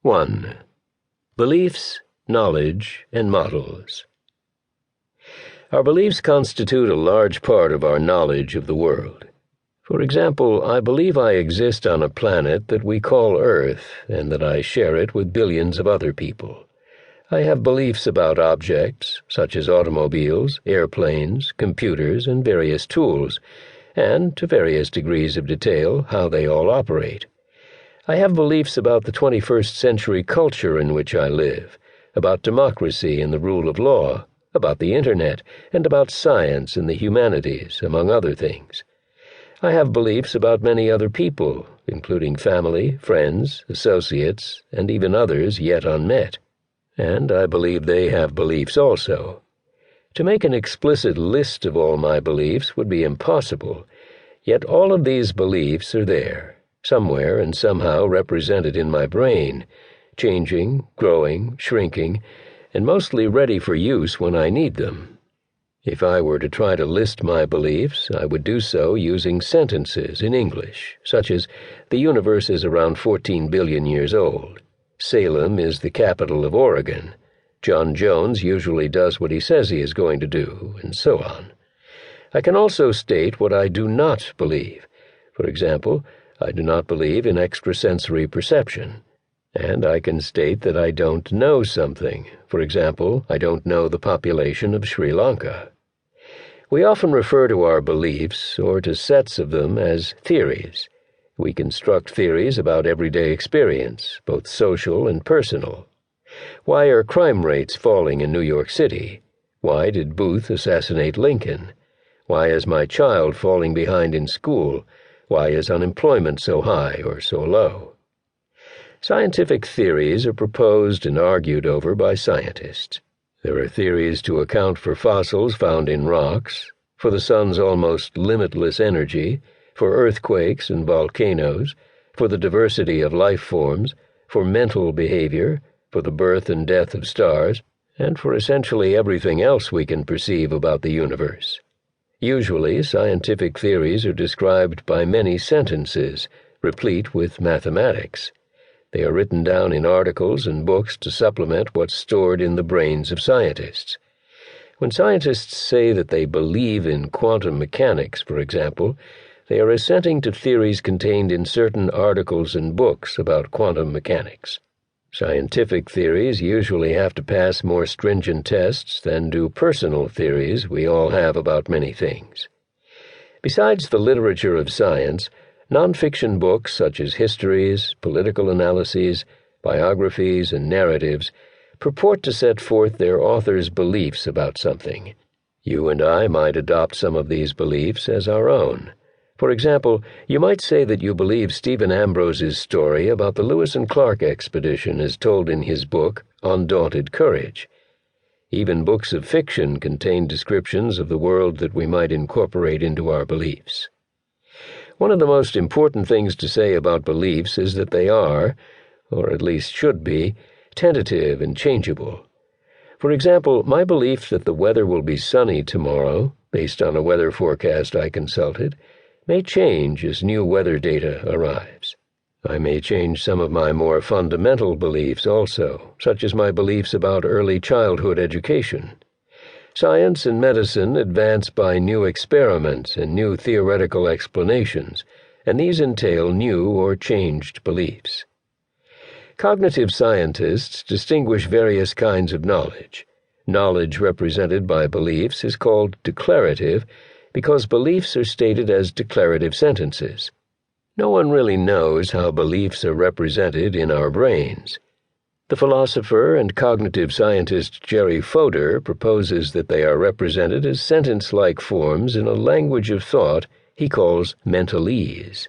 1. Beliefs, knowledge, and models. Our beliefs constitute a large part of our knowledge of the world. For example, I believe I exist on a planet that we call Earth, and that I share it with billions of other people. I have beliefs about objects, such as automobiles, airplanes, computers, and various tools, and, to various degrees of detail, how they all operate. I have beliefs about the 21st century culture in which I live, about democracy and the rule of law, about the Internet, and about science and the humanities, among other things. I have beliefs about many other people, including family, friends, associates, and even others yet unmet. And I believe they have beliefs also. To make an explicit list of all my beliefs would be impossible, yet all of these beliefs are there, somewhere and somehow represented in my brain, changing, growing, shrinking, and mostly ready for use when I need them. If I were to try to list my beliefs, I would do so using sentences in English, such as, "The universe is around 14 billion years old. Salem is the capital of Oregon. John Jones usually does what he says he is going to do," and so on. I can also state what I do not believe. For example, I do not believe in extrasensory perception. And I can state that I don't know something. For example, I don't know the population of Sri Lanka. We often refer to our beliefs, or to sets of them, as theories. We construct theories about everyday experience, both social and personal. Why are crime rates falling in New York City? Why did Booth assassinate Lincoln? Why is my child falling behind in school? Why is unemployment so high or so low? Scientific theories are proposed and argued over by scientists. There are theories to account for fossils found in rocks, for the sun's almost limitless energy, for earthquakes and volcanoes, for the diversity of life forms, for mental behavior, for the birth and death of stars, and for essentially everything else we can perceive about the universe. Usually, scientific theories are described by many sentences, replete with mathematics. They are written down in articles and books to supplement what's stored in the brains of scientists. When scientists say that they believe in quantum mechanics, for example, they are assenting to theories contained in certain articles and books about quantum mechanics. Scientific theories usually have to pass more stringent tests than do personal theories we all have about many things. Besides the literature of science, nonfiction books such as histories, political analyses, biographies, and narratives purport to set forth their authors' beliefs about something. You and I might adopt some of these beliefs as our own. For example, you might say that you believe Stephen Ambrose's story about the Lewis and Clark expedition as told in his book, Undaunted Courage. Even books of fiction contain descriptions of the world that we might incorporate into our beliefs. One of the most important things to say about beliefs is that they are, or at least should be, tentative and changeable. For example, my belief that the weather will be sunny tomorrow, based on a weather forecast I consulted, may change as new weather data arrives. I may change some of my more fundamental beliefs also, such as my beliefs about early childhood education. Science and medicine advance by new experiments and new theoretical explanations, and these entail new or changed beliefs. Cognitive scientists distinguish various kinds of knowledge. Knowledge represented by beliefs is called declarative because beliefs are stated as declarative sentences. No one really knows how beliefs are represented in our brains. The philosopher and cognitive scientist Jerry Fodor proposes that they are represented as sentence-like forms in a language of thought he calls mentalese.